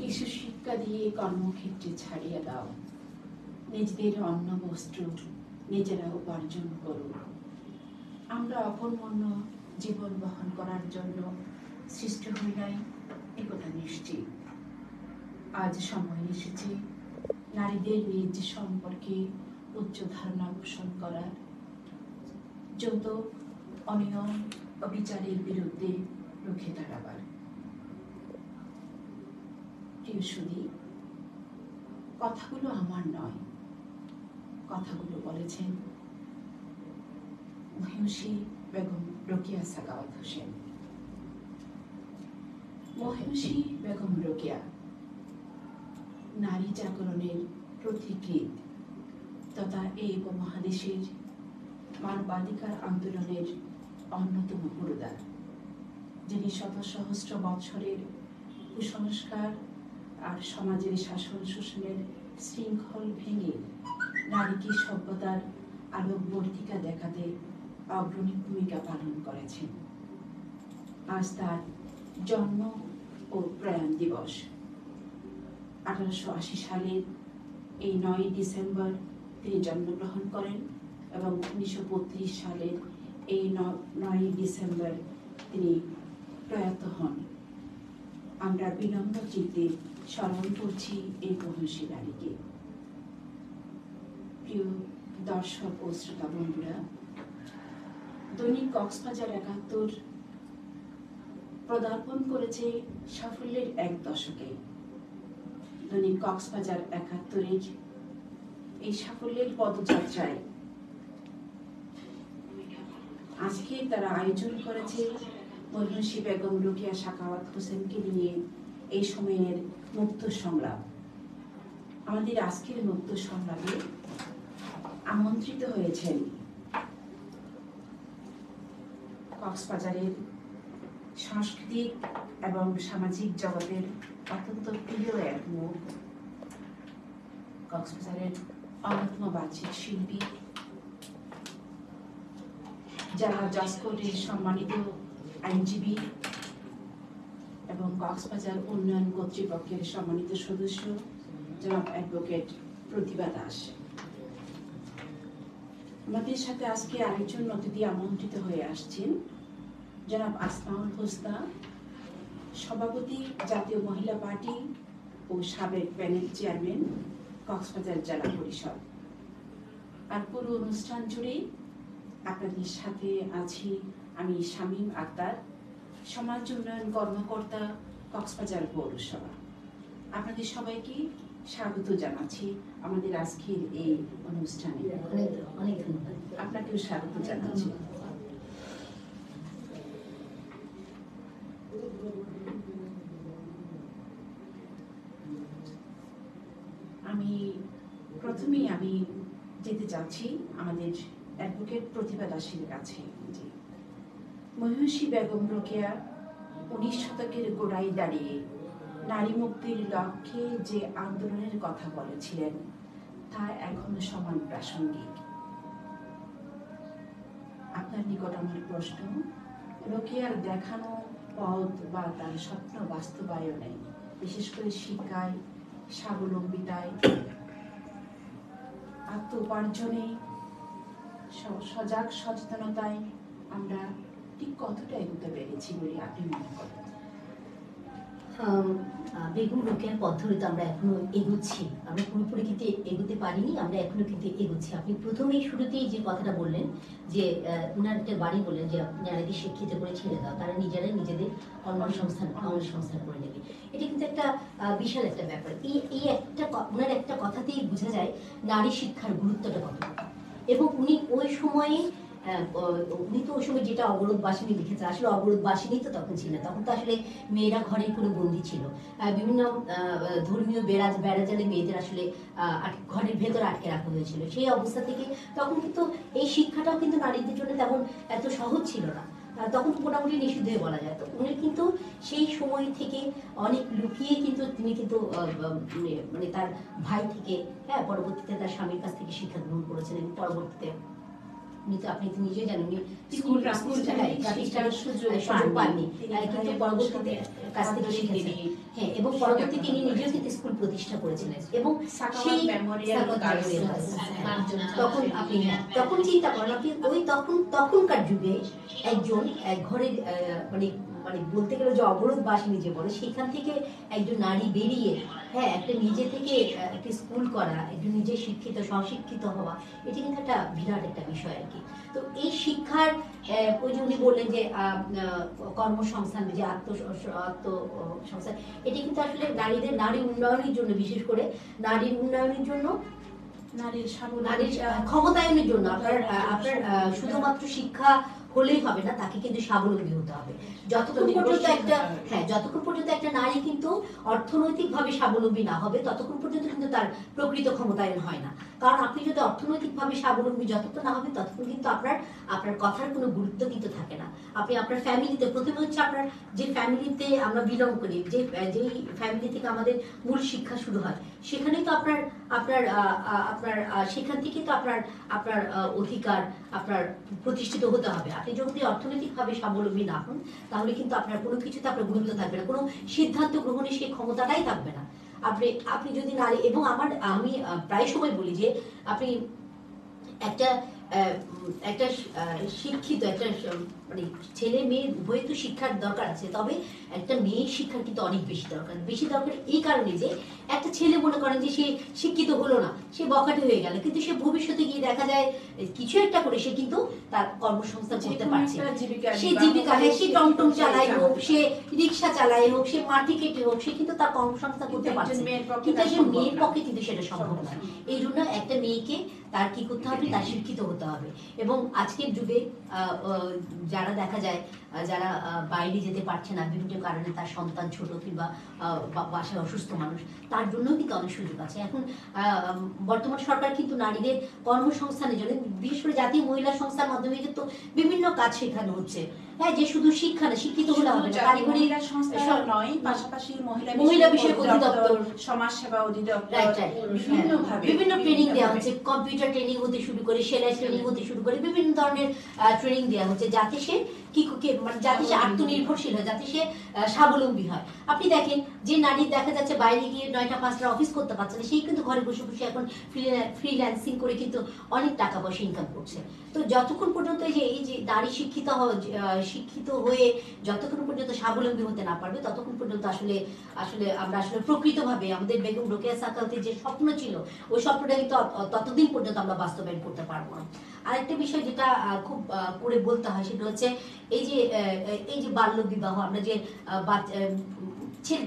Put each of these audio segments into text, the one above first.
শিশু শিক্ষা দিয়ে কর্মক্ষেত্রে ছাড়িয়ে দাও, নিজেদের অন্ন বস্ত্র নিজেরা উপার্জন করুক। আমরা অকর্মণ্য জীবন বহন করার জন্য সৃষ্টি হই নাই, একথা নিশ্চিত। আজ সময় এসেছে নারীদের নিজ সম্পর্কে উচ্চ ধারণা পোষণ করার, যৌতুক, অনিয়ম, অবিচারের বিরুদ্ধে রুখে দাঁড়াবার। প্রিয় সুধী, কথাগুলো আমার নয়, কথাগুলো বলেছেন মহিষী বেগম রোকেয়া সাখাওয়াত হোসেন। মহিষী বেগম রোকেয়া নারী জাগরণের প্রতিকৃত তথা এই উপমহাদেশের মানবাধিকার আন্দোলনের অন্যতম পুরোধা, যিনি শত সহস্র বৎসরের কুসংস্কার আর সমাজের শাসন শোষণের শৃঙ্খল ভেঙে নারীকে সভ্যতার আলোকবর্তিকা দেখাতে অগ্রণী ভূমিকা পালন করেছেন। আজ তার জন্ম ও প্রয়াণ দিবস। 1880 সালের এই 9 ডিসেম্বর তিনি জন্মগ্রহণ করেন এবং 1932 সালের এই 9 ডিসেম্বর তিনি প্রয়াত হন। আমরা বিনম্র চিত্তে স্মরণ করছি এই মহিষী নারীকে। প্রিয় দর্শক ও শ্রোতা বন্ধুরা, দৈনিক কক্সবাজার 71 পদার্পণ করেছে সাফল্যের এক দশকে। দৈনিক কক্সবাজার 71-এর এই সাফল্যের পদযাত্রায় আজকে তারা আয়োজন করেছে মহিষী বেগম রোকেয়া সাখাওয়াত হোসেনকে নিয়ে এই সময়ের মুক্ত সংলাপ। আমাদের আজকের মুক্ত সংলাপে আমন্ত্রিত হয়েছেন কক্সবাজারের সাংস্কৃতিক এবং সামাজিক জগতের অত্যন্ত প্রিয় এক মুখ, কক্সবাজারের অন্যতম বাচিক শিল্পী, যারা জাসকোটের সম্মানিত আইনজীবী এবং কক্সবাজার উন্নয়ন কর্তৃপক্ষের সম্মানিত সদস্য জনাব অ্যাডভোকেট প্রতিভা দাস। আমাদের সাথে আজকে আরেকজন অতিথি আমন্ত্রিত হয়ে আসছেন, জনাব আসমাউল হোসনা, সভাপতি জাতীয় মহিলা পার্টি ও সাবেক প্যানেল চেয়ারম্যান কক্সবাজার জেলা পরিষদ। আর পুরো অনুষ্ঠান জুড়ে আপনাদের সাথে আছি আমি শামীম আক্তার, সমাজ উন্নয়ন কর্মকর্তা, কক্সবাজার পৌরসভা। আপনাদের সবাইকে স্বাগত জানাচ্ছি আমাদের আজকের এই অনুষ্ঠানে। অনেক ধন্যবাদ। আপনাকেও স্বাগত জানাচ্ছি। প্রথমেই আমি যেতে চাচ্ছি আমাদের অ্যাডভোকেট প্রতিভা দাসের কাছে। মহিষী বেগম রোকেয়া 19 শতকের গোড়ায় দাঁড়িয়ে নারী মুক্তির লক্ষ্যে যে আন্দোলনের কথা বলেছিলেন তা এখনো সমান প্রাসঙ্গিক। আপনার নিকট আমার প্রশ্ন, রোকেয়ার দেখানো পথ বা তার স্বপ্ন বাস্তবায়নে, বিশেষ করে শিক্ষায়, স্বাবলম্বিতায়, আত্ম উপার্জনে, সজাগ সচেতনতায় আমরা ঠিক কতটা এগোতে পেরেছি বলে আপনি মনে করেন? বেগম রোকেয়ার পথ ধরে তো আমরা এখনো এগোচ্ছি, আমরা পুরোপুরি কিন্তু এগোতে পারিনি, আমরা এখনো কিন্তু এগোচ্ছি। আপনি প্রথমেই শুরুতেই যে কথাটা বললেন যে ওনার একটা বাড়ি বললেন যে নারীদের শিক্ষিত করে ছেড়ে দাও, তারা নিজেরাই নিজেদের কর্মসংস্থান করে নেবে। এটা কিন্তু একটা বিশাল একটা ব্যাপার। এই একটা ওনার একটা কথাতেই বোঝা যায় নারী শিক্ষার গুরুত্বটা কতটা। এবং উনি ওই সময়ে উনি তো ওই সময় যেটা অবরোধ বাসিনী লিখেছে, আসলে অবরোধ বাসিনী তো তখন ছিল, তখন তো আসলে মেয়েরা ঘরে কোনো বন্দি ছিল, বিভিন্ন ধর্মীয় বেড়াজালে মেয়েদের আসলে ঘরের ভেতরে আটকে রাখা হয়েছিল। সেই অবস্থা থেকে তখন কিন্তু এই শিক্ষাটাও কিন্তু নারীদের জন্য তেমন এত সহজ ছিল না, তখন মোটামুটি নিষিদ্ধ হয়ে বলা যায়। তো উনি কিন্তু সেই সময় থেকে অনেক লুকিয়ে কিন্তু তিনি কিন্তু মানে তার ভাই থেকে পরবর্তীতে তার স্বামীর কাছ থেকে শিক্ষা গ্রহণ করেছেন এবং পরবর্তীতে আপনি তো নিজেই জানেন উনি স্কুল প্রাতিষ্ঠানিক সুযোগ পাননি, কিন্তু পরবর্তীতে কাছ থেকে শিখেছেন। হ্যাঁ, এবং পরবর্তীতে তিনি নিজেও কিন্তু স্কুল প্রতিষ্ঠা করেছিলেন এবং সেই তখন আপনি তখন চিন্তা করেন আপনি ওই তখনকার যুগে একজন এক ঘরের মানে মানে বলতে গেলে যে অবরোধ বাসিনী যে বলে সেখান থেকে একজন নারী বেরিয়ে হ্যাঁ একটা নিজে থেকে একটা স্কুল করা, একজন নিজে শিক্ষিত স্বশিক্ষিত হওয়া, এটি কিন্তু একটা বিরাট একটা বিষয় আর কি। তো এই শিক্ষার ওই যে উনি বললেন যে কর্মসংস্থান যে আত্মসংস্থান, এটি কিন্তু আসলে নারী উন্নয়নের জন্য, বিশেষ করে নারীর উন্নয়নের জন্য, নারীর ক্ষমতায়নের জন্য আপনার শুধুমাত্র শিক্ষা হলেই হবে না, তাকে কিন্তু স্বাবলম্বী হতে হবে। যতক্ষণ পর্যন্ত একটা নারী কিন্তু অর্থনৈতিকভাবে স্বাবলম্বী না হবে ততক্ষণ পর্যন্ত কিন্তু তার প্রকৃত ক্ষমতায়ন হয় না। কারণ আপনি যদি অর্থনৈতিকভাবে স্বাবলম্বী যতক্ষণ না হবে ততক্ষণ কিন্তু আপনার কথার কোনো গুরুত্ব কিন্তু থাকে না। আপনি আপনার ফ্যামিলিতে, প্রথমে হচ্ছে আপনার যে ফ্যামিলিতে আমরা বিলং করি, যেই ফ্যামিলি থেকে আমাদের মূল শিক্ষা শুরু হয়, সেখানেই তো আপনার সেখান থেকে তো আপনার অধিকার আপনার প্রতিষ্ঠিত হতে হবে। আপনি যদি অর্থনৈতিকভাবে স্বাবলম্বী না হন তাহলে কিন্তু আপনার কোনো কিছুতে আপনার গুরুত্ব থাকবে না, কোনো সিদ্ধান্ত গ্রহণের সেই ক্ষমতাটাই থাকবে না। আপনি যদি নারী, এবং আমি প্রায় সময় বলি যে আপনি একটা শিক্ষিত একটা মানে ছেলে মেয়ে উভয় তো শিক্ষার দরকার আছে, তবে একটা মেয়ের শিক্ষার কিন্তু অনেক বেশি দরকার এই কারণে যে একটা ছেলে মনে করেন যে সে শিক্ষিত হলো না, সে বখাটে হয়ে গেল, কিন্তু সে ভবিষ্যতে গিয়ে দেখা যায় কিছু একটা করে সে কিন্তু তার কর্মসংস্থান করতে পারছে, সে জীবিকা, সে টমটম চালায় হোক, সে রিক্সা চালায় হোক, সে মাটি কেটে হোক, সে কিন্তু তার কর্মসংস্থান করতে পারছে। কিন্তু একজন মেয়ের পক্ষে কিন্তু সেটা সম্ভব নয়। এই জন্য একটা মেয়েকে তার কি করতে হবে, তার শিক্ষিত হতে হবে। এবং আজকের যুগে যারা দেখা যায় যারা বাইরে যেতে পারছে না বিভিন্ন কারণে, তার সন্তান ছোট কিংবা বাসায় অসুস্থ মানুষ, তার জন্য কিন্তু অনেক সুযোগ আছে। এখন বর্তমান সরকার কিন্তু নারীদের কর্মসংস্থানের জন্য, বিশেষ করে জাতীয় মহিলা সংস্থার মাধ্যমে কিন্তু বিভিন্ন কাজ শেখানো হচ্ছে। হ্যাঁ, যে শুধু শিক্ষা না, শিক্ষিত হলে হবে না, কারিগরি সংস্থা নয়, পাশাপাশি মহিলা বিষয়ক অধিদপ্তর, সমাজ সেবা অধিদপ্তর, বিভিন্ন ট্রেনিং দেওয়া হচ্ছে, কম্পিউটার ট্রেনিং হতে শুরু করে সেলাই ট্রেনিং হতে শুরু করে বিভিন্ন ধরনের ট্রেনিং দেওয়া হচ্ছে, যাতে সে যাতে সে আত্মনির্ভরশীল হয়, যাতে সে স্বাবলম্বী হয়। আপনি দেখেন যে নারী দেখা যাচ্ছে বাইরে গিয়ে 9টা 5টা অফিস করতে পারছে না, সেই কিন্তু ঘরে বসে বসে এখন ফ্রিল্যান্সিং করে কিন্তু অনেক টাকা পয়সা ইনকাম করছে। তো যতক্ষণ পর্যন্ত এই যে নারী শিক্ষিত হয়ে যতক্ষণ পর্যন্ত স্বাবলম্বী হতে না পারবে ততক্ষণ পর্যন্ত আসলে আমরা প্রকৃতভাবে আমাদের বেগম রোকেয়া সাখাওয়াতের যে স্বপ্ন ছিল ওই স্বপ্নটা কিন্তু ততদিন পর্যন্ত আমরা বাস্তবায়ন করতে পারবো না। আরেকটা বিষয় যেটা খুব করে বলতে হয় সেটা হচ্ছে এই যে বাল্য বিবাহ, আমরা যে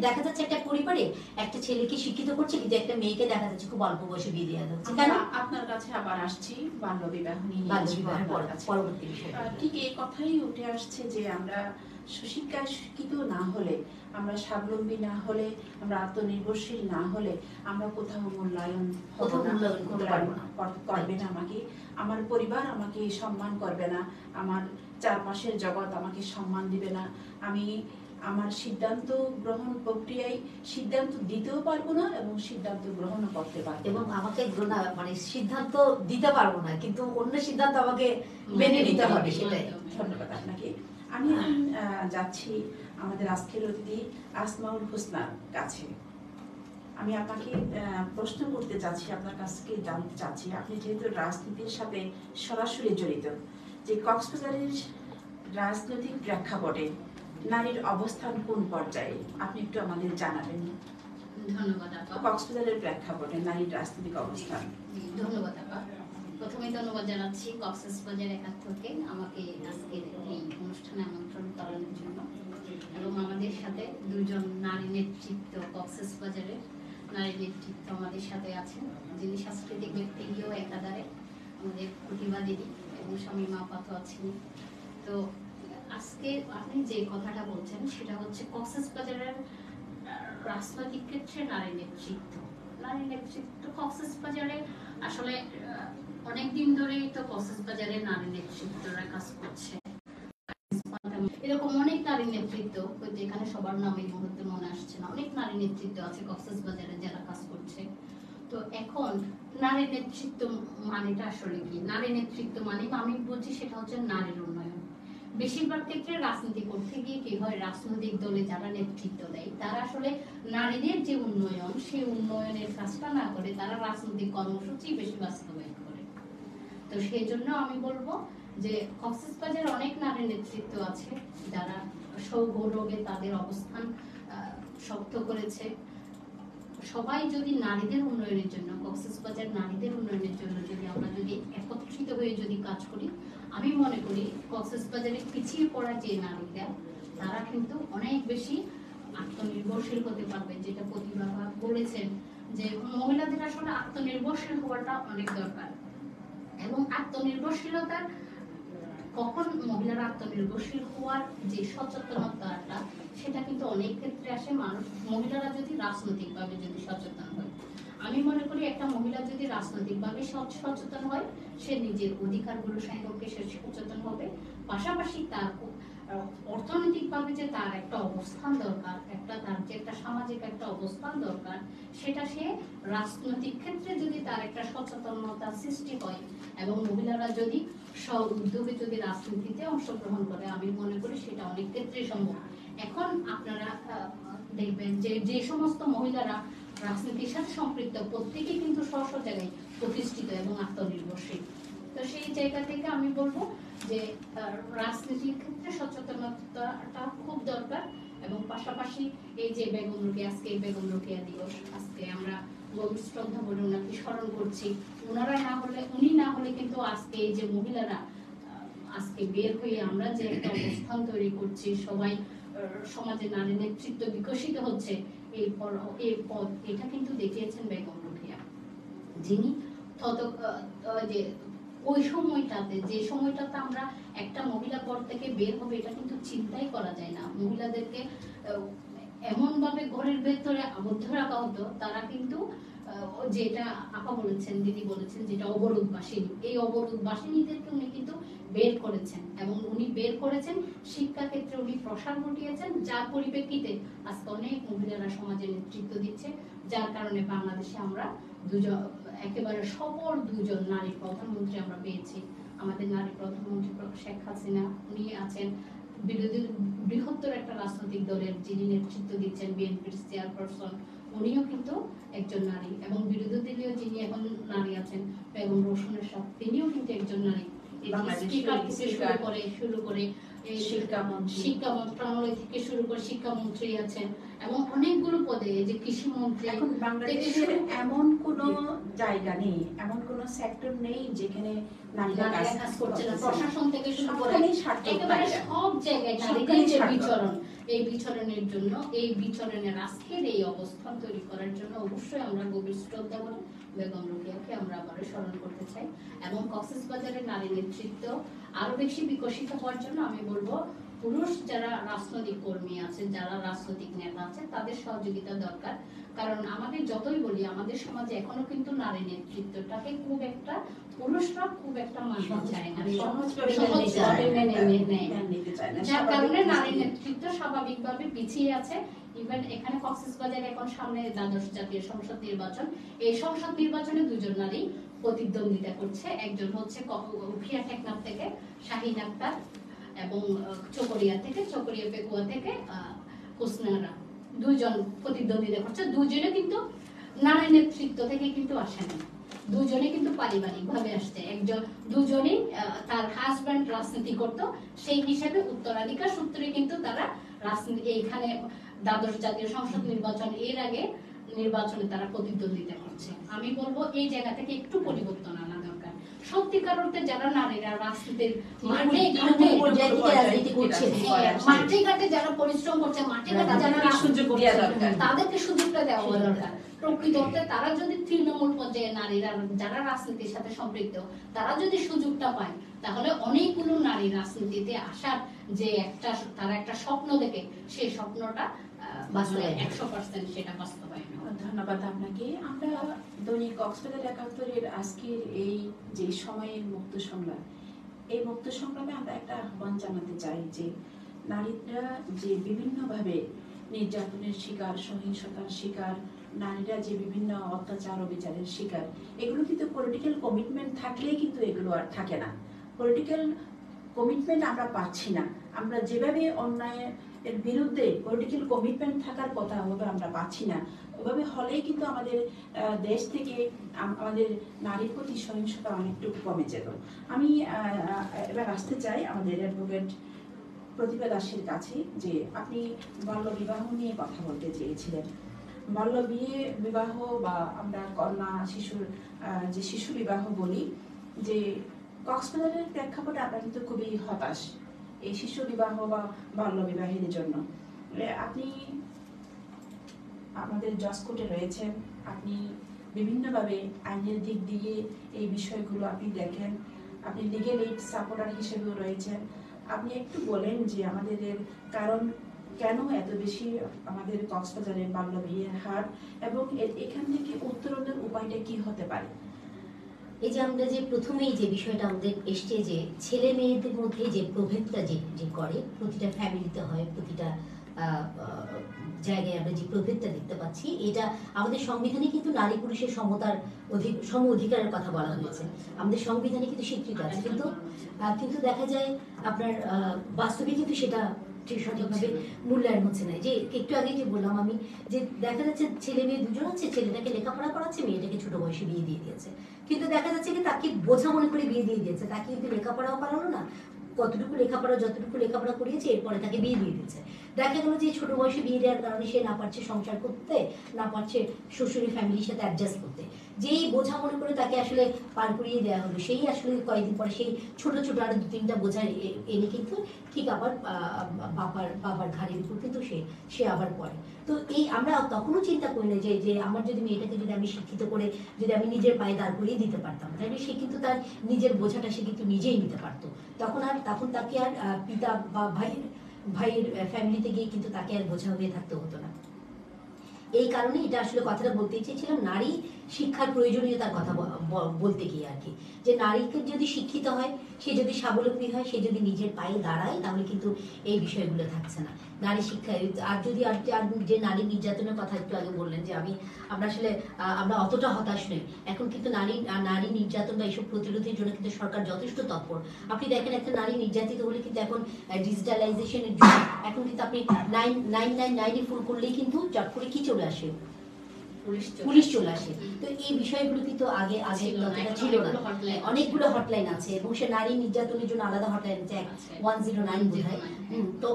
দেখা যাচ্ছে একটা পরিবারে একটা ছেলেকে শিক্ষিত করছে কিন্তু একটা মেয়েকে দেখা যাচ্ছে খুব অল্প বয়সে বিয়ে দেওয়া হচ্ছে। কেন? আপনার কাছে আবার আসছি বাল্য বিবাহ নিয়ে, পরবর্তী বিষয় ঠিক এই কথাই উঠে আসছে যে আমরা সুশিক্ষায় শিক্ষিত না হলে, আমরা স্বাবলম্বী না হলে, আমরা আত্মনির্ভরশীল না হলে আমরা কোথাও মূল্যায়ন করবে না আমাকে, আমার পরিবার আমাকে সম্মান করবে না, আমার চারপাশের জগৎ আমাকে সম্মান দিবে না, আমি আমার সিদ্ধান্ত গ্রহণ প্রক্রিয়ায় সিদ্ধান্ত দিতেও পারবো না এবং সিদ্ধান্ত গ্রহণও করতে পারবো, এবং আমাকে মানে সিদ্ধান্ত দিতে পারবো না কিন্তু অন্য সিদ্ধান্ত আমাকে মেনে নিতে হবে। সেটাই। ধন্যবাদ আপনাকে। আমি যাচ্ছি আমাদের আজকের অতিথি আসমাউল হোসনার কাছে। আমি আপনাকে প্রশ্ন করতে চাচ্ছি, আপনার কাছে জানতে চাচ্ছি, আপনি যেহেতু রাজনীতির সাথে সরাসরি জড়িত, যে কক্সবাজারের রাজনৈতিক প্রেক্ষাপটে নারীর অবস্থান কোন পর্যায়ে আপনি একটু আমাদের জানাবেন। ধন্যবাদ আপা। কক্সবাজারের প্রেক্ষাপটে নারীর রাজনৈতিক অবস্থান। ধন্যবাদ আপা। প্রথমে ধন্যবাদ জানাচ্ছি কক্সবাজার একাত্তরকে আমাকে আজকের এই অনুষ্ঠানে আমন্ত্রণ করার জন্য, এবং আমাদের সাথে দুজন নারী নেতৃত্ব, কক্সবাজারের নারী নেতৃত্ব আমাদের সাথে আছেন, যিনি সাংস্কৃতিক ব্যক্তিও একাধারে আমাদের প্রতিভা দিদি এবং শামীমা আপাতত আছেন। তো আজকে আপনি যে কথাটা বলছেন সেটা হচ্ছে কক্সবাজারের রাজনৈতিক ক্ষেত্রে নারী নেতৃত্ব কক্সবাজারে আসলে অনেকদিন ধরেই তো কক্সবাজারে নারী নেতৃত্বরা কাজ করছে। এরকম অনেক নারী নেতৃত্ব, যেখানে সবার নাম এই মুহূর্তে মনে আসছে না, অনেক নারী নেতৃত্ব আছে কক্সবাজারে যারা কাজ করছে। তো এখন নারী নেতৃত্ব মানেটা আসলে কি? নারী নেতৃত্ব মানে আমি বলছি সেটা হচ্ছে নারীর উন্নয়ন। বেশিরভাগ ক্ষেত্রে রাজনীতি করতে গিয়ে কি হয়, রাজনৈতিক দলে যারা নেতৃত্ব দেয় তারা আসলে নারীদের যে উন্নয়ন, সেই উন্নয়নের কাজটা না করে তারা রাজনৈতিক কর্মসূচি বেশি বাস্তবায়ন করে। তো সেই জন্য আমি বলবো যে কক্সবাজারে অনেক নারী নেতৃত্ব আছে যারা সগৌরবে তাদের অবস্থান শক্ত করেছে। সবাই যদি নারীদের উন্নয়নের জন্য, কক্সবাজার নারীদের উন্নয়নের জন্য যদি আমরা যদি একত্রিত হয়ে যদি কাজ করি, আমি মনে করি কক্সবাজারে পিছিয়ে পড়া যে নারীরা তারা কিন্তু অনেক বেশি আত্মনির্ভরশীল হতে পারবে। যেটা প্রতিভা বলেছেন যে মহিলাদের আসলে আত্মনির্ভরশীল হওয়াটা অনেক দরকার। এবং আত্মনির্ভরশীলতার কখন মহিলারা আত্মনির্ভরশীল হওয়ার যে সচেতনতাটা, সেটা কিন্তু অনেক ক্ষেত্রে আসে মহিলারা যদি রাজনৈতিকভাবে যদি সচেতন হয়। আমি মনে করি একটা মহিলা যদি রাজনৈতিকভাবে সচেতন হয়, সে নিজের অধিকারগুলো সম্পর্কে সে সচেতন হবে, পাশাপাশি তার অর্থনৈতিকভাবে যে তার একটা অবস্থান দরকার, তার যে একটা সামাজিক একটা অবস্থান দরকার, সেটা সে রাজনৈতিক ক্ষেত্রে যদি তার একটা সচেতনতা সৃষ্টি হয় এবং মহিলারা যদি উদ্যোগে যদি রাজনীতিতে অংশগ্রহণ করে, আমি মনে করি সেটা অনেক ক্ষেত্রে সম্ভব। এখন আপনারা দেখবেন যে যে সমস্ত মহিলারা রাজনীতির সাথে সম্পৃক্ত, প্রত্যেকেই কিন্তু স্ব স্ব জায়গায় প্রতিষ্ঠিত এবং আত্মনির্ভরশীল। তো সেই জায়গা থেকে আমি বলবো যে রাজনীতির ক্ষেত্রে সচেতনতাটা খুব দরকার। এবং পাশাপাশি এই যে বেগম রোকেয়া, আজকে বেগম রোকেয়া দিবস, আজকে আমরা গভীর শ্রদ্ধা বলে ওনাকে স্মরণ করছি। উনি না হলে কিন্তু আজকে এই যে মহিলারা আজকে বের হয়ে আমরা যে একটা অবস্থান তৈরি করছি, সবাই সমাজে নারী নেতৃত্ব বিকশিত হচ্ছে, এই পথ এটা কিন্তু দেখিয়েছেন বেগম রোকেয়া, যিনি যে ওই সময়টাতে, যে সময়টাতে আমরা একটা মহিলা পদ থেকে বের হবে এটা কিন্তু চিন্তাই করা যায় না। মহিলাদেরকে এমন ভাবে ঘরের ভেতরে আবদ্ধ রাখা হতো, তারা কিন্তু যেটা আপা বলেছেন, দিদি বলেছেন, যেটা অবরোধ বাসিনী, এই অবরোধ বাসিনীদেরকে উনি কিন্তু বের করেছেন। এবং উনি বের করেছেন শিক্ষা ক্ষেত্রে, উনি প্রসার ঘটিয়েছেন, যার পরিপ্রেক্ষিতে আজকে অনেক মহিলারা সমাজে নেতৃত্ব দিচ্ছে, যার কারণে বাংলাদেশে আমরা একেবারে সফল দুজন নারী প্রধানমন্ত্রী আমরা পেয়েছি। আমাদের নারী প্রধানমন্ত্রী শেখ হাসিনা, উনি আছেন বিরোধী বৃহত্তর একটা রাজনৈতিক দলের যিনি নেতৃত্ব দিচ্ছেন, বিএনপির চেয়ারপারসন, উনিও কিন্তু একজন নারী। এবং বিরোধী দলীয় যিনি এখন নারী আছেন বেগম রোশনের সাথ, তিনিও কিন্তু একজন নারী। শুরু করে শিক্ষা মন্ত্রণালয় থেকে শুরু করে শিক্ষামন্ত্রী আছেন এবং অনেকগুলো পদে, যে কৃষি মন্ত্রী। এখন বাংলাদেশের এমন কোন জায়গা নেই, এমন কোন সেক্টর নেই যেখানে নারীরা কাজ করছে না। প্রশাসন থেকে শুরু করে একেবারে সব জায়গায় নারীদের যে বিচরণ, এই বিচরণের জন্য, এই বিচরণের আজকের এই অবস্থান তৈরি করার জন্য অবশ্যই আমরা গভীর শ্রদ্ধা করি বেগম রোকেয়াকে আমরা আবারও স্মরণ করতে চাই। এবং কক্সবাজারের নারী নেতৃত্ব আরো বেশি বিকশিত হওয়ার জন্য আমি বলবো পুরুষ যারা রাজনৈতিক কর্মী আছেন, যারা রাজনৈতিক নেতা আছেন, তাদের সহযোগিতা দরকার। কারণ আমাদের যতই বলি, আমাদের সমাজে এখনো কিন্তু নারী নেতৃত্বটাকে খুব একটা পুরুষরা খুব একটা মানতে চায় না, যার কারণে নারী নেতৃত্ব স্বাভাবিকভাবে পিছিয়ে আছে। ইভেন এখানে কক্সবাজারে এখন সামনে দ্বাদশ জাতীয় সংসদ নির্বাচন, এই সংসদ নির্বাচনে দুজন নারী প্রতিদ্বন্দ্বিতা করছে। একজন হচ্ছে উখিয়া টেকনাফ থেকে শাহিন আক্তার এবং চকরিয়া পেকুয়া থেকে কুসনারা, দুজন প্রতিদ্বন্দ্বিতা করছে। দুজনে কিন্তু নারী নেতৃত্ব থেকে কিন্তু আসেন, দুজনে কিন্তু পারিবারিক ভাবে আসছে। দুজনেই তার হাজব্যান্ড রাজনীতি করতো, সেই হিসাবে উত্তরাধিকার সূত্রে কিন্তু তারা রাজনীতি, এইখানে দ্বাদশ জাতীয় সংসদ নির্বাচন এর আগে নির্বাচনে তারা প্রতিদ্বন্দ্বিতা করছে। আমি বলবো এই জায়গা থেকে একটু পরিবর্তন আনা দরকার। সত্যিকার অর্থে যারা নারীরা রাজনীতির মাঠে ঘাটে যারা পরিশ্রম করছে, মাঠে ঘাটে যারা সুযোগ দেওয়া দরকার, তাদেরকে সুযোগটা দেওয়া দরকার। প্রকৃত অর্থে তারা যদি তৃণমূল পর্যায়ে নারীরা যারা রাজনীতির সাথে সম্পৃক্ত, তারা যদি সুযোগটা পায়, তাহলে অনেকগুলো নারী রাজনীতিতে আসার যে একটা তারা একটা স্বপ্ন দেখে, সেই স্বপ্নটা 100% সেটা বাস্তবায়ন। ধন্যবাদ আপনাকে। আমরা দৈনিক কক্সবাজার ৭১-এর আজকের এই যে সময়ের মুক্ত সংগ্রাম, এই মুক্ত সংগ্রামে আমরা একটা আহ্বান জানাতে চাই যে নারীরা যে বিভিন্নভাবে নির্যাতনের শিকার, সহিংসতার শিকার, নারীরা যে বিভিন্ন অত্যাচার অবিচারের শিকার, এগুলো কিন্তু পলিটিক্যাল কমিটমেন্ট থাকলেই কিন্তু এগুলো আর থাকে না। পলিটিক্যাল কমিটমেন্ট আমরা পাচ্ছি না। আমরা যেভাবে অন্যায়ের বিরুদ্ধে পলিটিক্যাল কমিটমেন্ট থাকার কথা ওভাবে আমরা পাচ্ছি না। ওভাবে হলেই কিন্তু আমাদের দেশ থেকে আমাদের নারীর প্রতি সহিংসতা অনেকটুকু কমে যেত। আমি এবার আসতে চাই আমাদের অ্যাডভোকেট প্রতিভা দাসের কাছে, যে আপনি বাল্য বিবাহ নিয়ে কথা বলতে চেয়েছিলেন। বাল্য বিবাহ বা আমরা কন্যা শিশুর যে শিশু বিবাহ বলি, যে কক্সবাজারের প্রেক্ষাপটে আমরা কিন্তু খুবই হতাশ এই শিশু বিবাহ বা বাল্য বিবাহের জন্য। আপনি আমাদের জজ কোর্টে রয়েছেন, আপনি বিভিন্নভাবে আইনের দিক দিয়ে এই বিষয়গুলো আপনি দেখেন, আপনি লিগেল এইড সাপোর্টার হিসেবেও রয়েছেন। আপনি একটু বলেন যে আমাদের কারণ কেন এত বেশি আমাদের কক্সবাজারে বাল্য বিয়ের হার, এবং এখান থেকে উত্তরণের উপায়টা কি হতে পারে? এই যে আমরা যে প্রথমেই যে বিষয়টা আমাদের এসছে, যে ছেলে মেয়েদের মধ্যে যে প্রভেদটা যে করে, প্রতিটা ফ্যামিলিতে হয়, প্রতিটা জায়গায় আমরা যে প্রভেদটা দেখতে পাচ্ছি, এটা আমাদের সংবিধানে কিন্তু নারী পুরুষের সম অধিকারের কথা বলা হয়েছে, আমাদের সংবিধানে কিন্তু স্বীকৃত আছে, কিন্তু দেখা যায় আপনার বাস্তবে কিন্তু সেটা ঠিক সঠিকভাবে মূল্যায়ন হচ্ছে না। যে একটু আগে যে বললাম আমি, যে দেখা যাচ্ছে ছেলে মেয়ে দুজন আছে, ছেলেটাকে লেখাপড়া করাচ্ছে, মেয়েটাকে ছোট বয়সে বিয়ে দিয়ে দিয়েছে, কিন্তু দেখা যাচ্ছে কি তাকে বোঝা মনে করে বিয়ে দিয়ে দিয়েছে, তাকে কিন্তু লেখাপড়াও করানো না, যতটুকু লেখাপড়া করিয়েছে এরপরে তাকে বিয়ে দিয়ে দিচ্ছে। দেখা গেল যে ছোট বয়সে বিয়ে দেওয়ার কারণে সে না পারছে সংসার করতে, না পারছে শ্বশুরের ফ্যামিলির সাথে অ্যাডজাস্ট করতে, যেই বোঝা মনে করে তাকে আসলে পার করিয়ে দেওয়া হলো, সেই আসলে কয়েকদিন পরে সেই ছোট ছোট আরো 2-3টা বোঝা এনে কিন্তু ঠিক আবার বাবার ঘাড়ের উপর কিন্তু সে আবার পড়ে। তো এই আমরা তখনও চিন্তা করি না যে আমার যদি মেয়েটাকে যদি আমি শিক্ষিত করে যদি আমি নিজের পায়ে দাঁড় করিয়ে দিতে পারতাম, তাহলে সে কিন্তু তার নিজের বোঝাটা সে কিন্তু নিজেই নিতে পারতো। তখন তাকে আর পিতা বা ভাইয়ের ফ্যামিলিতে গিয়ে কিন্তু তাকে আর বোঝা হয়ে থাকতে হতো না। এই কারণে এটা আসলে কথাটা বলতে চেয়েছিলাম, নারী শিক্ষার প্রয়োজনীয়তার কথা বলতে গিয়ে আর কি, যে নারীকে যদি শিক্ষিত হয়, সে যদি স্বাবলম্বী হয়, সে যদি নিজের পায়ে দাঁড়ায়, তাহলে কিন্তু এই বিষয়গুলো থাকছে না। নারী শিক্ষায় আর যদি যে নারী নির্যাতনের কথা একটু আগে বললেন, যে আমরা আসলে আমরা অতটা হতাশ নই। এখন কিন্তু নারী নির্যাতন বা এইসব প্রতিরোধের জন্য কিন্তু সরকার যথেষ্ট তৎপর। আপনি দেখেন একটা নারী নির্যাতিত হলে কিন্তু এখন ডিজিটালাইজেশনের জন্য এখন কিন্তু আপনি 999 ফোন করলেই কিন্তু চট করে কি চলে আসে, পুলিশ চলে আসে। তো এই বিষয়গুলো কিন্তু আগে ততটা ছিল না। অনেকগুলো হটলাইন আছে, এবং সে নারী নির্যাতনের জন্য আলাদা হটলাইন আছে, 109 বোধহয়। তো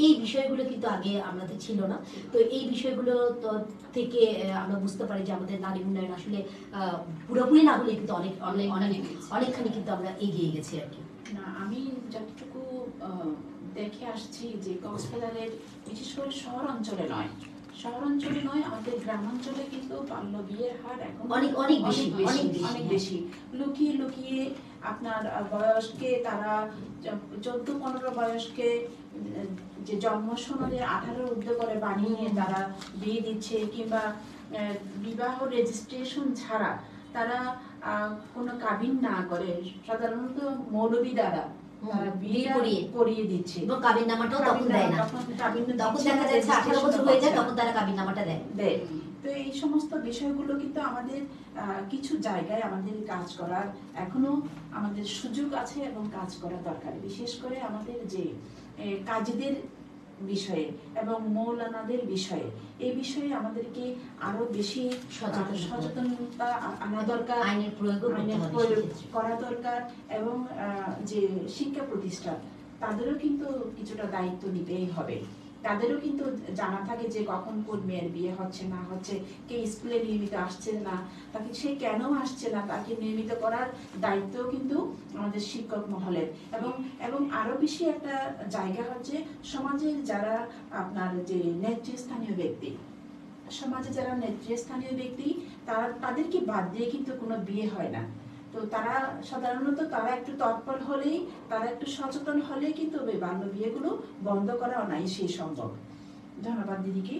এই বিষয়গুলো কিন্তু আগে আমাদের ছিল না। তো এই বিষয়গুলো থেকে আমরা বুঝতে পারি যে আমাদের নারী উন্নয়ন আসলে পুরোপুরি না হলে কিন্তু অনেকখানি কিন্তু আমরা এগিয়ে গেছি আর কি। না, আমি যতটুকু দেখে আসছি যে কক্সবাজারের বিশেষ করে শহর অঞ্চলে নয়, আমাদের গ্রামাঞ্চলে কিন্তু বাল্য বিয়ের হার এখন অনেক বেশি। লুকিয়ে আপনার বয়সকে তারা 14-15 বয়সকে যে জন্ম সনদে 18 ঊর্ধ্ব করে বানিয়ে তারা বিয়ে দিচ্ছে, কিংবা বিবাহ রেজিস্ট্রেশন ছাড়া তারা কোনো কাবিন না করে সাধারণত মৌলবী দ্বারা বিয়ে করিয়ে দিচ্ছে, এবং কাবিননামাটাও তখন দেয় না, তখন দেখা যাচ্ছে 18 বছর হয়ে যায়, তখন তারা কাবিননামাটা দেয়। তো এই সমস্ত বিষয়গুলো কিন্তু আমাদের কিছু জায়গায় আমাদের কাজ করার এখনো আমাদের সুযোগ আছে এবং কাজ করা দরকার, বিশেষ করে আমাদের যে কাজীদের বিষয়ে এবং মৌলানাদের বিষয়ে, এই বিষয়ে আমাদেরকে আরো বেশি সচেতনতা আনা দরকার, আইনের প্রয়োগ করা দরকার, এবং যে শিক্ষা প্রতিষ্ঠান তাদেরও কিন্তু কিছুটা দায়িত্ব নিতেই হবে। তাদেরও কিন্তু জানা থাকে যে কখন কোন মেয়ের বিয়ে হচ্ছে না হচ্ছে, কে স্কুলে নিয়মিত আসছে না, তাকে সে কেন আসছে না, তাকে নিয়মিত করার দায়িত্ব কিন্তু আমাদের শিক্ষক মহলের। এবং আরো বেশি একটা জায়গা হচ্ছে সমাজের যারা আপনার যে নেতৃস্থানীয় ব্যক্তি, তাদেরকে বাদ দিয়ে কিন্তু কোনো বিয়ে হয় না। তো তারা সাধারণত একটু তৎপর হলেই, তারা একটু সচেতন হলেই কিন্তু বাল্য বিয়েগুলো বন্ধ করা অনায়াসেই সম্ভব। ধন্যবাদ দিদিকে।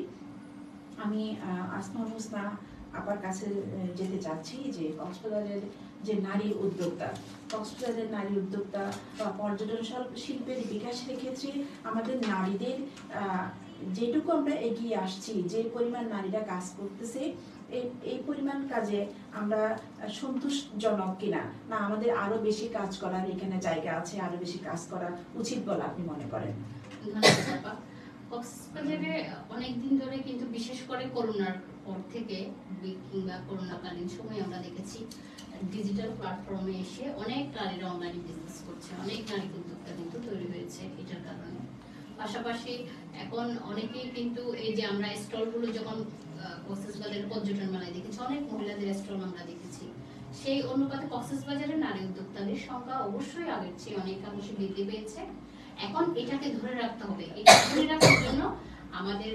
আমি আসমাউল হোসনা আপার কাছে যেতে চাচ্ছি, যে কক্সবাজারের যে নারী উদ্যোক্তা বা পর্যটন শিল্পের বিকাশের ক্ষেত্রে আমাদের নারীদের যেটুকু আমরা এগিয়ে আসছি, যে পরিমাণ নারীরা কাজ করতেছে, এই পরিমাণ কাজে আমরা সন্তোষজনক কিনা, না আমাদের আরো বেশি কাজ করার এখানে জায়গা আছে, আরো বেশি কাজ করা উচিত বলে আপনি মনে করেন? ধন্যবাদ আপা। কক্সবাজারে অনেকদিন ধরে কিন্তু বিশেষ করে করোনার পর থেকে কিংবা করোনাকালীন সময়ে আমরা দেখেছি ডিজিটাল প্ল্যাটফর্মে এসে অনেক নারীরা অনলাইনে বিজনেস করছে, অনেক নারী উদ্যোক্তা কিন্তু তৈরি হয়েছে এটার কারণে। পাশাপাশি এখন অনেকেই কিন্তু এই যে আমরা স্টলগুলো যখন কক্সবাজারের পর্যটন মেলায় দেখেছি, অনেক মহিলাদের স্টল আমরা দেখেছি, সেই অনুপাতে কক্সবাজারের নারী উদ্যোক্তাদের সংখ্যা অবশ্যই আগের চেয়ে অনেকাংশে বৃদ্ধি পেয়েছে। এখন এটাকে ধরে রাখতে হবে। এটা ধরে রাখার জন্য আমাদের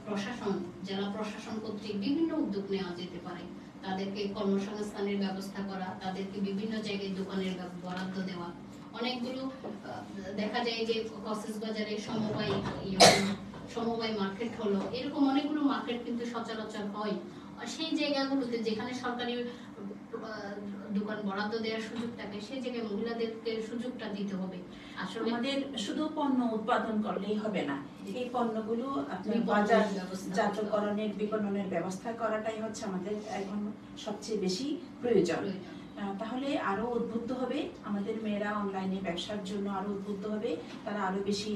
প্রশাসন, জেলা প্রশাসন কর্তৃক বিভিন্ন উদ্যোগ নেওয়া যেতে পারে। তাদেরকে কর্মসংস্থানের ব্যবস্থা করা, তাদেরকে বিভিন্ন জায়গায় দোকানের বরাদ্দ দেওয়া। অনেকগুলো দেখা যায় যে কক্সবাজারে সমবায় মার্কেট হলো, এরকম অনেকগুলো মার্কেট কিন্তু সচরাচর হয়। সেই জায়গাগুলোতে যেখানে সরকারি দোকান বরাদ্দ দেওয়ার সুযোগ থাকে, সেই জায়গায় মহিলাদেরকে সুযোগটা দিতে হবে। আসলে আমাদের শুধু পণ্য উৎপাদন করলেই হবে না, এই পণ্যগুলো আপনার বাজারজাতকরণের, বিপণনের ব্যবস্থা করাটাই হচ্ছে আমাদের এখন সবচেয়ে বেশি প্রয়োজন। তাহলে আরো উদ্বুদ্ধ হবে আমাদের মেয়েরা, অনলাইনে ব্যবসার জন্য আরো উদ্বুদ্ধ হবে, তারা আরো বেশি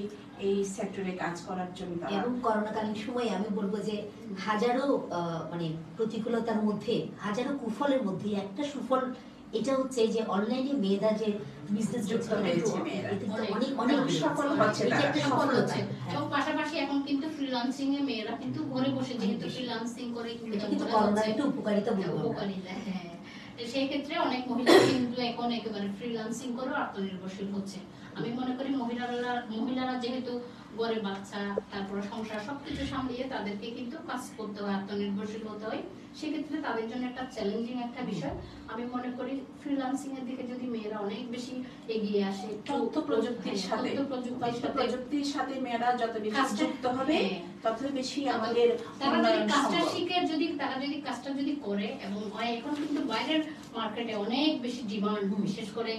এই সেক্টরে কাজ করার জন্য। এবং করোনাকালীন সময়ে আমি বলবো যে হাজারো মানে প্রতিকূলতার মধ্যে, হাজারো কুফলের মধ্যে একটা সুফল এটা হচ্ছে যে অনলাইনে মেয়েরা যে বিজনেস যুক্ত হয়েছে, অনেক সফল হচ্ছে, এটা একটা সফল হচ্ছে। এবং পাশাপাশি এখন কিন্তু ফ্রিল্যান্সিং এ মেয়েরা কিন্তু ঘরে বসে যেহেতু ফ্রিল্যান্সিং করে কিন্তু করোনার একটা উপকারিতা বলবো। উপকারিতা, হ্যাঁ। সেই ক্ষেত্রে অনেক মহিলা কিন্তু এখন একেবারে ফ্রিল্যান্সিং করে আত্মনির্ভরশীল হচ্ছে। আমি মনে করি মহিলারা যেহেতু ঘরে বাচ্চা, তারপর সংসার সবকিছু সামলিয়ে তাদেরকে কিন্তু কাজ করতে হয়, আত্মনির্ভরশীল হতে হয়। সেক্ষেত্রে তাদের জন্য একটা চ্যালেঞ্জিং একটা বিষয়। আমি মনে করি ফ্রিল্যান্সিং এর দিকে যদি মেয়েরা অনেক বেশি এগিয়ে আসে, তথ্য প্রযুক্তির সাথে মেয়েরা যত বেশি যুক্ত হবে, তত বেশি আমাদের তারা যদি কাজটা করে। এবং এখন কিন্তু বাইরের মার্কেটে অনেক বেশি ডিমান্ড, বিশেষ করে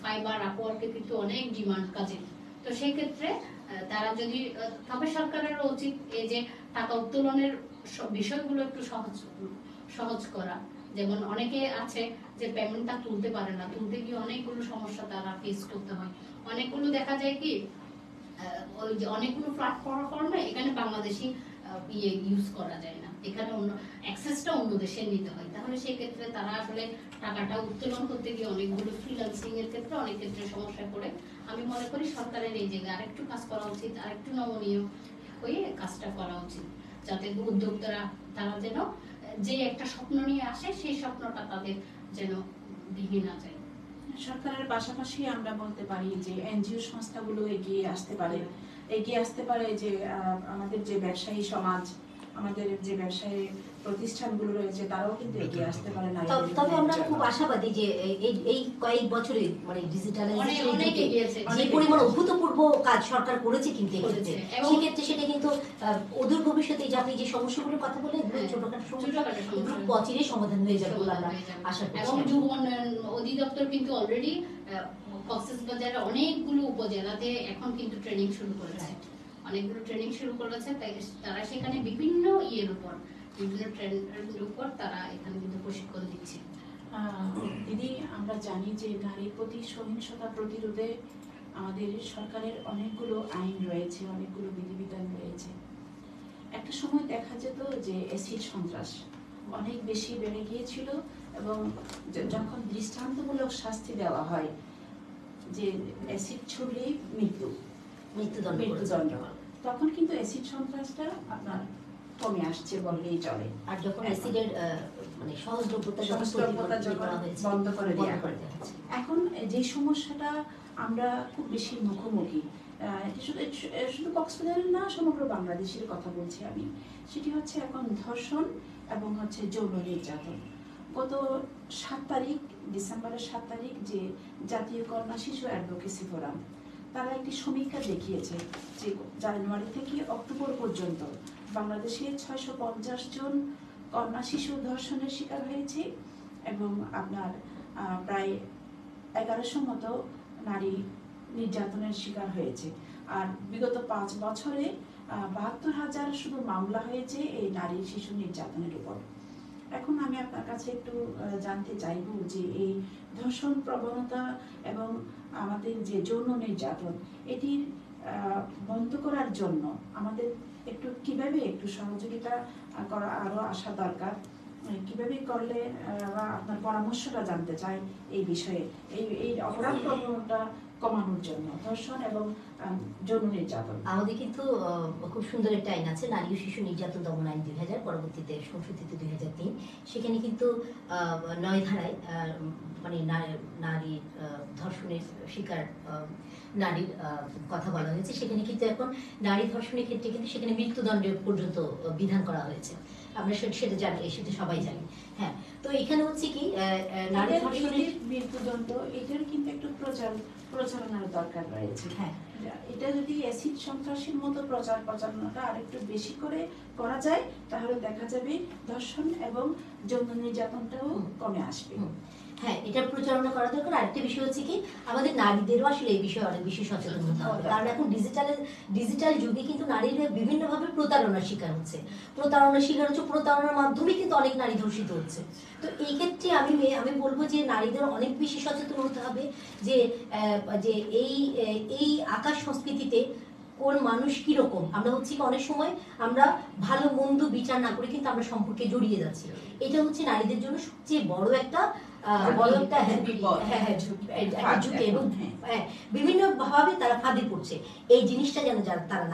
ফাইবার, আপওয়ার্কে কিন্তু অনেক ডিমান্ড কাজে। তো সেই ক্ষেত্রে তারা যদি, তবে সরকারেরও উচিত এই যে টাকা উত্তোলনের বিষয়গুলো একটু সহজ করা। যেমন অনেকে আছে যে পেমেন্টটা তুলতে পারে না, তুলতে গিয়ে অনেকগুলো সমস্যা তারা ফেস করতে হয়। অনেকগুলো দেখা যায় কি ওই যে অনেকগুলো প্ল্যাটফর্মে এখানে বাংলাদেশি ইউজ করা যায় না, এখানে অন্য অ্যাক্সেসটা অন্য দেশের নিতে হয়। তাহলে সেই ক্ষেত্রে তারা আসলে টাকাটা উত্তোলন করতে গিয়ে অনেকগুলো ফ্রিল্যান্সিং এর ক্ষেত্রে অনেক ক্ষেত্রে সমস্যায় পড়ে। আমি মনে করি সরকারের এই জায়গায় আরেকটু কাজ করা উচিত, আরেকটু নমনীয় হয়ে কাজটা করা উচিত, যাতে উদ্যোক্তারা তারা যেন যে একটা স্বপ্ন নিয়ে আসে সেই স্বপ্নটা তাদের যেন ভেঙে না যায়। সরকারের পাশাপাশি আমরা বলতে পারি যে এনজিও সংস্থাগুলো এগিয়ে আসতে পারে যে আমাদের যে ব্যবসায়ী সমাজ, আমাদের যে ব্যবসায়ী প্রতিষ্ঠানগুলো রয়েছে, তারাও কিন্তু এগিয়ে আসতে পারে না। তবে আমরা খুব আশাবাদী যে এই কয়েক বছরে মানে ডিজিটালাইজেশন যে পরিমাণ অভূতপূর্ব কাজ সরকার করেছে কিন্তু সেক্ষেত্রে সেটা কিন্তু অদূর ভবিষ্যতে যে আপনি যে সমস্যাগুলোর কথা বললেন, ছোটখাটো সমস্যা খুব অচিরেই সমাধান হয়ে যাবে বলে আমরা আশা করছি। এবং যুব উন্নয়ন অধিদপ্তর কিন্তু অলরেডি কক্সবাজারে অনেকগুলো উপজেলাতে এখন কিন্তু ট্রেনিং শুরু করেছে, অনেকগুলো ট্রেনিং শুরু করেছে। তাই তারা সেখানে বিভিন্ন ট্রেন্ডের উপর তারা এখানে কিন্তু প্রশিক্ষণ দিচ্ছে। দিদি, আমরা জানি যে নারীর প্রতি সহিংসতা প্রতিরোধে আমাদের সরকারের অনেকগুলো আইন রয়েছে, অনেকগুলো বিধিবিধান রয়েছে। একটা সময় দেখা যেত যে অ্যাসিড সন্ত্রাস অনেক বেশি বেড়ে গিয়েছিল, এবং যখন দৃষ্টান্তমূলক শাস্তি দেওয়া হয় যে অ্যাসিড ছুড়লেই মৃত্যুদণ্ড, তখন কিন্তু অ্যাসিড সন্ত্রাসটা আপনার কমে আসছে বললেই চলে। আর যখন অ্যাসিডের মানে সহজলভ্যতা বন্ধ করে দেওয়া হয়, এখন যে সমস্যাটা আমরা খুব বেশি মুখোমুখি, শুধু কক্সবাজার না, সমগ্র বাংলাদেশের কথা বলছি আমি, সেটি হচ্ছে এখন ধর্ষণ এবং হচ্ছে যৌন নির্যাতন। গত 7 তারিখ, ডিসেম্বরের 7 তারিখ যে জাতীয় কন্যা শিশু অ্যাডভোকেসি ফোরাম, তারা একটি সমীক্ষা দেখিয়েছে যে জানুয়ারি থেকে অক্টোবর পর্যন্ত বাংলাদেশে 650 জন কন্যা শিশু ধর্ষণের শিকার হয়েছে, এবং আপনার প্রায় 1100 মতো নারী নির্যাতনের শিকার হয়েছে। আর বিগত 5 বছরে 72,000 শুধু মামলা হয়েছে এই নারী শিশু নির্যাতনের উপর। এখন আমি আপনার কাছে একটু জানতে চাইবো যে এই ধর্ষণ প্রবণতা এবং আমাদের যে যৌন নির্যাতন এটির বন্ধ করার জন্য আমাদের কিভাবে একটু সহযোগিতা করা আরো আসা দরকার, কিভাবে করলে বা আপনার পরামর্শটা জানতে চাই এই বিষয়ে, এই অপরাধ প্রবণতা কমানোর জন্য, ধর্ষণ এবং যৌন নির্যাতন। আমাদের কিন্তু খুব সুন্দর একটা আইন আছে, নারী ও শিশু নির্যাতন দমন আইন 2000, পরবর্তীতে সংশোধিত 2003। সেখানে কিন্তু 9 ধারায় মানে নারী ধর্ষণের শিকার নারীর কথা বলা হয়েছে। সেখানে কিন্তু এখন নারী ধর্ষণের ক্ষেত্রে কিন্তু সেখানে মৃত্যুদণ্ডের পর্যন্ত বিধান করা হয়েছে। আমরা সেটা জানি, সেটা সবাই জানি। হ্যাঁ, তো এখানে হচ্ছে কি নারী ধর্ষণের মৃত্যুদণ্ড এটার কিন্তু একটু প্রচারণার দরকার রয়েছে। হ্যাঁ, এটা যদি অ্যাসিড সন্ত্রাসীর মতো প্রচারণাটা আরেকটু বেশি করে করা যায় তাহলে দেখা যাবে ধর্ষণ এবং যৌন নির্যাতনটাও কমে আসবে। হ্যাঁ, এটা প্রচারণা করা দরকার। আরেকটা বিষয় হচ্ছে কি আমাদের নারীদেরও আসলে এই বিষয়ে অনেক বেশি সচেতন হতে হবে, কারণ এখন ডিজিটাল যুগে কিন্তু নারীরা বিভিন্নভাবে প্রতারণার শিকার হচ্ছে। প্রতারণার মাধ্যমে কিন্তু অনেক নারী ধর্ষিত হচ্ছে। তো এই ক্ষেত্রে আমি বলবো যে নারীদের অনেক বেশি সচেতন হতে হবে যে এই আকাশ সংস্কৃতিতে কোন মানুষ কি রকম। আমরা হচ্ছে কি অনেক সময় আমরা ভালো মন্দ বিচার না করে কিন্তু আমরা সম্পর্কে জড়িয়ে যাচ্ছি। এটা হচ্ছে নারীদের জন্য সবচেয়ে বড় একটা ঝুঁকি এবং বিভিন্ন ভাবে তারা ফাঁদে পড়ছে। এই জিনিসটা যেন তারা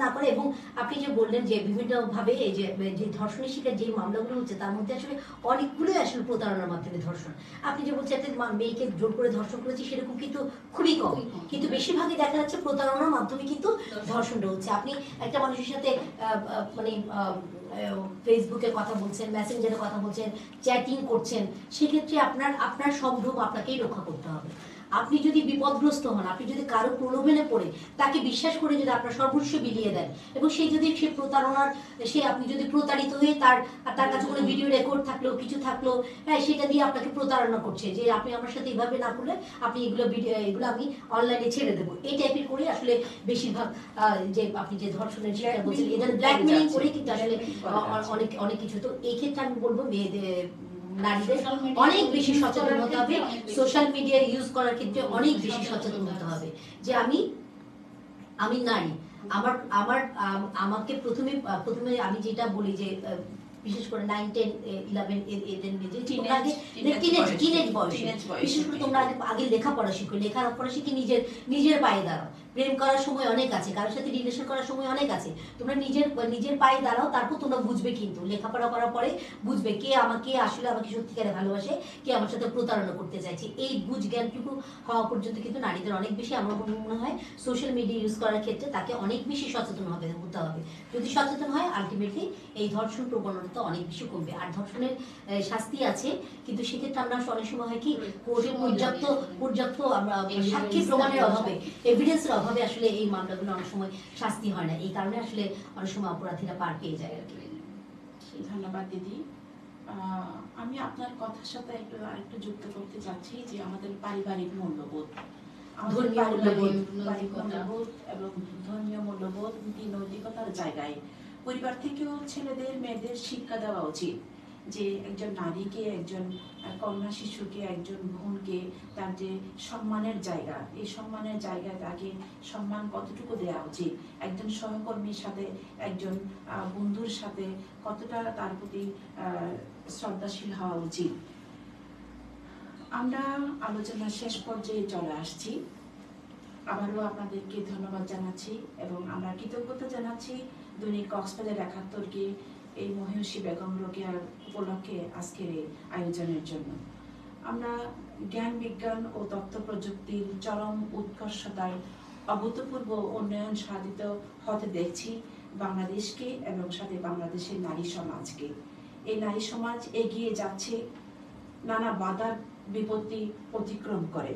না করে, এবং আপনি যে বললেন যে বিভিন্ন ভাবে এই যে ধর্ষণের শিকার যে মামলাগুলো হচ্ছে তার মধ্যে আসলে অনেকগুলোই আসলে প্রতারণার মাধ্যমে ধর্ষণ। আপনি যে বলছেন একটা মেয়েকে জোর করে ধর্ষণ করেছে সেরকম কিন্তু খুবই কম, কিন্তু বেশিরভাগই দেখা যাচ্ছে প্রতারণার মাধ্যমে কিন্তু ধর্ষণটা হচ্ছে। আপনি একটা মানুষের সাথে মানে ফেসবুকে কথা বলছেন, মেসেঞ্জারে কথা বলছেন, চ্যাটিং করছেন, সেক্ষেত্রে আপনার সম্ভ্রম আপনাকেই রক্ষা করতে হবে। আপনি যদি বিপদগ্রস্ত হন, আপনি যদি কারো প্রলোভনে পড়ে তাকে বিশ্বাস করে যদি আপনার সর্বস্ব বিলিয়ে দেন এবং আপনি যদি প্রতারিত হয়ে তার কাছে কোনো ভিডিও রেকর্ড থাকলো কিছু থাকলো, হ্যাঁ, সেটা দিয়ে আপনাকে প্রতারণা করছে যে আপনি আমার সাথে এইভাবে না করলে আপনি এগুলো আমি অনলাইনে ছেড়ে দেবো, এই টাইপের করে আসলে বেশিরভাগ যে আপনি যে ধর্ষণের শিকার বলছেন এদের ব্ল্যাকমেইলিং করে কিন্তু আসলে অনেক কিছু। তো এই ক্ষেত্রে আমি বলবো নারীদের অনেক বেশি সচেতন হতে হবে, সোশ্যাল মিডিয়া ইউজ করার ক্ষেত্রে অনেক বেশি সচেতন হতে হবে যে আমি নারী, আমাকে প্রথমে আমি যেটা বলি যে বিশেষ করে 9, 10, 11 এদের টিনেজ বয়সে বিশেষ করে তোমরা আগে লেখাপড়া শিখে নিজের পায়ে দাঁড়াও। প্রেম করার সময় অনেক আছে, কারোর সাথে রিলেশন করার সময় অনেক আছে, তোমরা নিজের পায়ে দাঁড়াও, তারপর তোমরা বুঝবে, কিন্তু লেখাপড়া করার পরে বুঝবে কে আমাকে সত্যিকারে ভালোবাসে, কে আমার সাথে প্রতারণা করতে চাইছে। এই বুঝ জ্ঞানটুকু হওয়া পর্যন্ত কিন্তু নারীদের অনেক বেশি, আমার মনে হয় সোশ্যাল মিডিয়া ইউজ করার ক্ষেত্রে তাকে অনেক বেশি সচেতন হতে হবে। যদি সচেতন হয় আলটিমেটলি এই ধর্ষণ প্রবণতা অনেক বেশি কমবে। আর ধর্ষণের শাস্তি আছে, কিন্তু সেক্ষেত্রে আমরা অনেক সময় হয় কি কোর্টে পর্যাপ্ত আমরা সাক্ষী প্রমাণের অভাবে, এভিডেন্সের অভাবে আসলে এই মামলাগুলো অনেক সময় শাস্তি হয় না। এই কারণে আসলে অনেক সময় অপরাধীরা পার পেয়ে যায় আর কি। ধন্যবাদ দিদি। আমি আপনার কথার সাথে আরেকটু যুক্ত করতে চাচ্ছি যে আমাদের পারিবারিক মূল্যবোধ, এবং ধর্মীয় মূল্যবোধ, নৈতিকতার জায়গায় পরিবার থেকেও ছেলেদের মেয়েদের শিক্ষা দেওয়া উচিত যে একজন নারীকে, একজন কন্যা শিশুকে, একজন বোনকে তার যে সম্মানের জায়গা, এই সম্মানের জায়গায় তাকে সম্মান কতটুকু দেওয়া উচিত, একজন সহকর্মীর সাথে, একজন বন্ধুর সাথে কতটা তার প্রতি শ্রদ্ধাশীল হওয়া উচিত। আমরা আলোচনার শেষ পর্যায়ে চলে আসছি। আবারও আপনাদেরকে ধন্যবাদ জানাচ্ছি এবং আমরা কৃতজ্ঞতা জানাচ্ছি দৈনিক কক্সবাজার 71কে এই মহিষী বেগম রোকেয়ার উপলক্ষে আজকের এই আয়োজনের জন্য। আমরা জ্ঞান বিজ্ঞান ও তথ্য প্রযুক্তির চরম উৎকর্ষতায় অভূতপূর্ব উন্নয়ন সাধিত হতে দেখছি বাংলাদেশকে এবং সাথে বাংলাদেশের নারী সমাজকে। এই নারী সমাজ এগিয়ে যাচ্ছে নানা বাধা বিপত্তি অতিক্রম করে,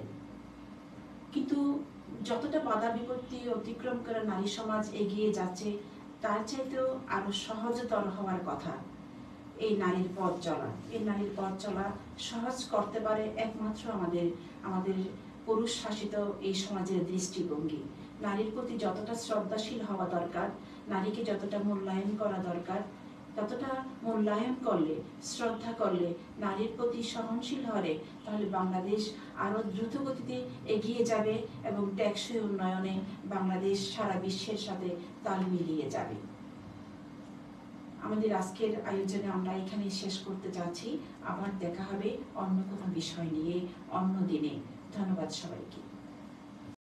কিন্তু যতটা বাধা বিপত্তি অতিক্রম করে নারী সমাজ এগিয়ে যাচ্ছে তার চাইতেও আরো সহজতর হওয়ার কথা এই নারীর পথ চলা। এই নারীর পথ চলা সহজ করতে পারে একমাত্র আমাদের পুরুষ শাসিত এই সমাজের দৃষ্টিভঙ্গি। নারীর প্রতি যতটা শ্রদ্ধাশীল হওয়া দরকার, নারীকে যতটা মূল্যায়ন করা দরকার, ততটা মূল্যায়ন করলে, শ্রদ্ধা করলে, নারীর প্রতি সহনশীল হলে, তাহলে বাংলাদেশ আরো দ্রুত গতিতে এগিয়ে যাবে এবং টেকসই উন্নয়নে বাংলাদেশ সারা বিশ্বের সাথে তাল মিলিয়ে যাবে। আমাদের আজকের আয়োজনে আমরা এখানে শেষ করতে যাচ্ছি। আবার দেখা হবে অন্য কোনো বিষয় নিয়ে অন্য দিনে। ধন্যবাদ সবাইকে।